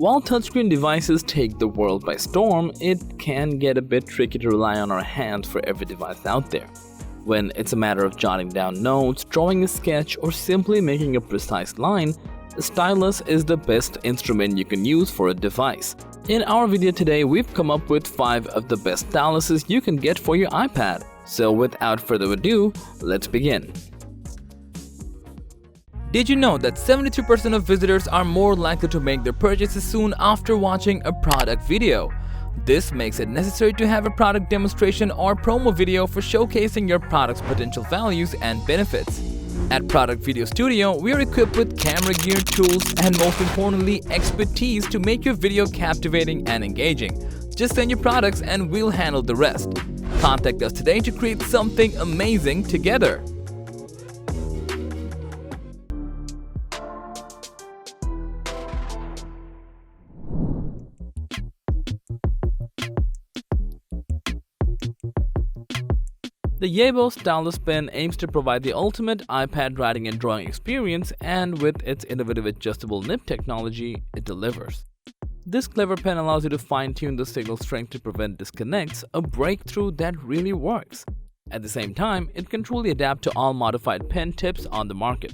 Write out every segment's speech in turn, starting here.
While touchscreen devices take the world by storm, it can get a bit tricky to rely on our hands for every device out there. When it's a matter of jotting down notes, drawing a sketch, or simply making a precise line, a stylus is the best instrument you can use for a device. In our video today, we've come up with 5 of the best styluses you can get for your iPad. So without further ado, let's begin. Did you know that 72% of visitors are more likely to make their purchases soon after watching a product video? This makes it necessary to have a product demonstration or promo video for showcasing your product's potential values and benefits. At Product Video Studio, we are equipped with camera gear, tools, and most importantly, expertise to make your video captivating and engaging. Just send your products and we'll handle the rest. Contact us today to create something amazing together. The Yubo Stylus Pen aims to provide the ultimate iPad writing and drawing experience, and with its innovative adjustable nib technology, it delivers. This clever pen allows you to fine-tune the signal strength to prevent disconnects, a breakthrough that really works. At the same time, it can truly adapt to all modified pen tips on the market.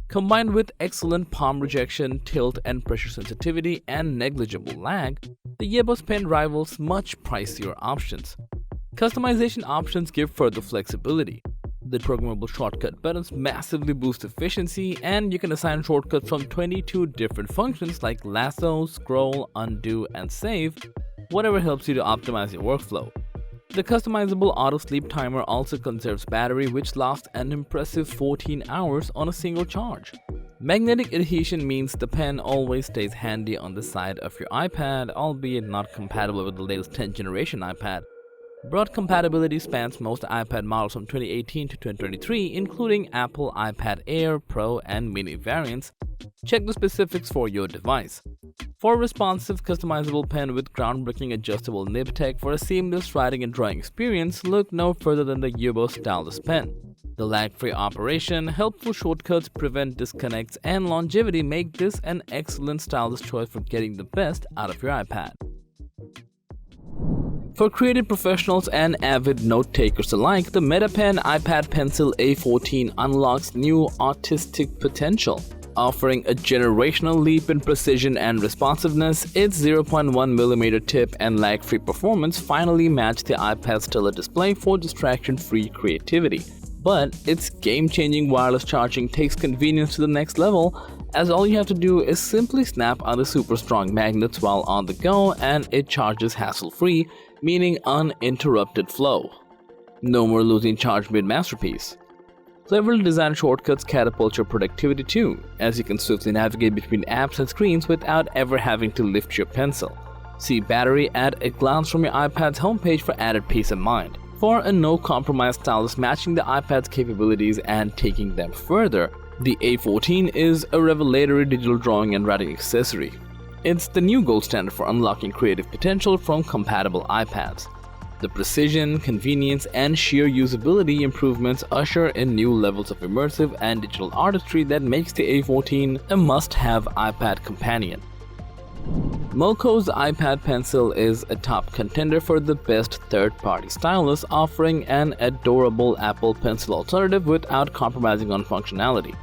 Combined with excellent palm rejection, tilt and pressure sensitivity, and negligible lag, the Yubo's pen rivals much pricier options. Customization options give further flexibility. The programmable shortcut buttons massively boost efficiency, and you can assign shortcuts from 22 different functions like lasso, scroll, undo, and save, whatever helps you to optimize your workflow. The customizable auto sleep timer also conserves battery, which lasts an impressive 14 hours on a single charge. Magnetic adhesion means the pen always stays handy on the side of your iPad, albeit not compatible with the latest 10th generation iPad. Broad compatibility spans most iPad models from 2018 to 2023, including Apple iPad Air, Pro, and Mini variants. Check the specifics for your device. For a responsive, customizable pen with groundbreaking adjustable nib tech for a seamless writing and drawing experience, look no further than the Yubo Stylus Pen. The lag-free operation, helpful shortcuts, prevent disconnects, and longevity make this an excellent stylus choice for getting the best out of your iPad. For creative professionals and avid note-takers alike, the Metapen Pencil A8 unlocks new artistic potential. Offering a generational leap in precision and responsiveness, its 0.1mm tip and lag-free performance finally match the iPad's stellar display for distraction-free creativity. But its game-changing wireless charging takes convenience to the next level, as all you have to do is simply snap on the super strong magnets while on the go and it charges hassle-free, meaning uninterrupted flow. No more losing charge mid-masterpiece. Cleverly designed shortcuts catapult your productivity too, as you can swiftly navigate between apps and screens without ever having to lift your pencil. See battery at a glance from your iPad's homepage for added peace of mind. For a no-compromise stylus matching the iPad's capabilities and taking them further, the A8 is a revelatory digital drawing and writing accessory. It's the new gold standard for unlocking creative potential from compatible iPads. The precision, convenience, and sheer usability improvements usher in new levels of immersive and digital artistry that makes the A8 a must-have iPad companion. MoKo's iPad Pencil is a top contender for the best third-party stylus, offering an adorable Apple Pencil alternative without compromising on functionality.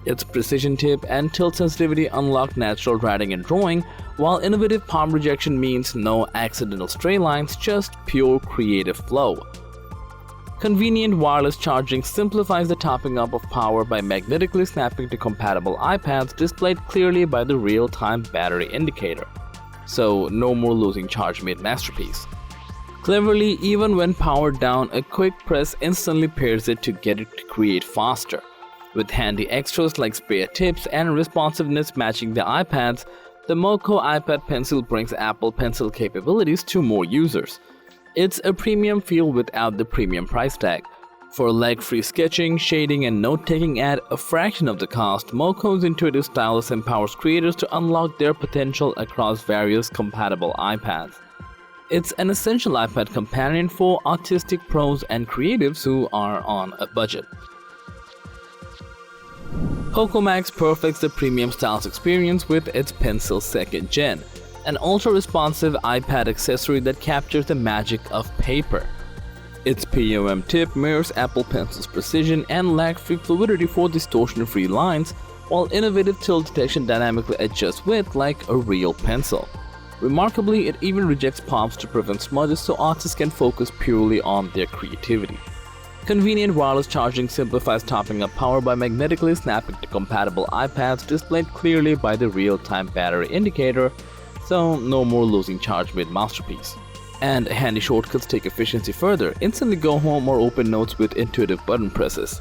Its precision tip and tilt sensitivity unlock natural writing and drawing, while innovative palm rejection means no accidental stray lines, just pure creative flow. Convenient wireless charging simplifies the topping up of power by magnetically snapping to compatible iPads displayed clearly by the real-time battery indicator. So no more losing charge mid-masterpiece. Cleverly, even when powered down, a quick press instantly pairs it to get it to create faster. With handy extras like spare tips and responsiveness matching the iPads, the MoKo iPad Pencil brings Apple Pencil capabilities to more users. It's a premium feel without the premium price tag. For lag-free sketching, shading, and note-taking at a fraction of the cost, MoKo's intuitive stylus empowers creators to unlock their potential across various compatible iPads. It's an essential iPad companion for artistic pros and creatives who are on a budget. Poco Max perfects the premium stylus experience with its Pencil 2nd Gen, an ultra-responsive iPad accessory that captures the magic of paper. Its POM tip mirrors Apple Pencil's precision and lag-free fluidity for distortion-free lines, while innovative tilt detection dynamically adjusts width like a real pencil. Remarkably, it even rejects pops to prevent smudges so artists can focus purely on their creativity. Convenient wireless charging simplifies topping up power by magnetically snapping to compatible iPads displayed clearly by the real-time battery indicator, so no more losing charge mid-masterpiece. And handy shortcuts take efficiency further. Instantly go home or open notes with intuitive button presses.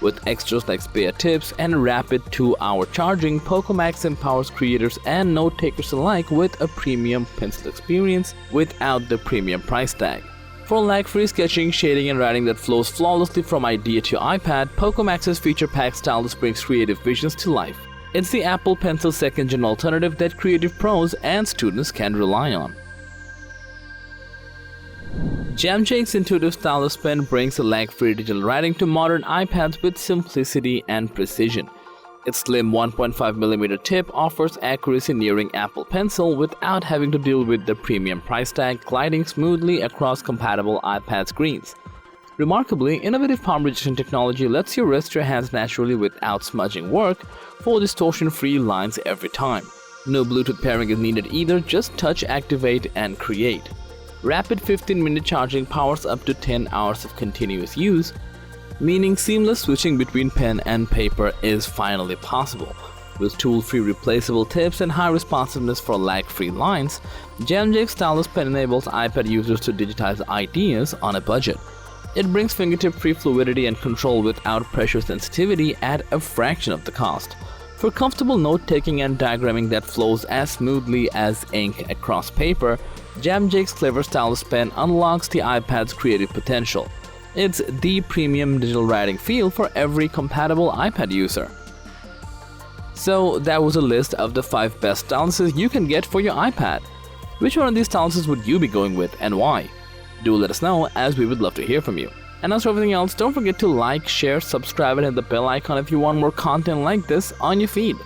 With extras like spare tips and rapid 2-hour charging, Poco Max empowers creators and note-takers alike with a premium pencil experience without the premium price tag. For lag-free sketching, shading, and writing that flows flawlessly from idea to iPad, Poco Max's feature-packed stylus brings creative visions to life. It's the Apple Pencil 2nd Gen alternative that creative pros and students can rely on. JamJ's intuitive stylus pen brings a lag-free digital writing to modern iPads with simplicity and precision. Its slim 1.5mm tip offers accuracy nearing Apple Pencil without having to deal with the premium price tag, gliding smoothly across compatible iPad screens. Remarkably, innovative palm rejection technology lets you rest your hands naturally without smudging work for distortion-free lines every time. No Bluetooth pairing is needed either, just touch, activate, and create. Rapid 15-minute charging powers up to 10 hours of continuous use, meaning seamless switching between pen and paper is finally possible. With tool-free replaceable tips and high responsiveness for lag-free lines, JamJ Stylus Pen enables iPad users to digitize ideas on a budget. It brings fingertip-free fluidity and control without pressure sensitivity at a fraction of the cost. For comfortable note-taking and diagramming that flows as smoothly as ink across paper, JamJ's clever stylus pen unlocks the iPad's creative potential. It's the premium digital writing feel for every compatible iPad user. So that was a list of the 5 best styluses you can get for your iPad. Which one of these styluses would you be going with and why? Do let us know, as we would love to hear from you. And as for everything else, don't forget to like, share, subscribe, and hit the bell icon if you want more content like this on your feed.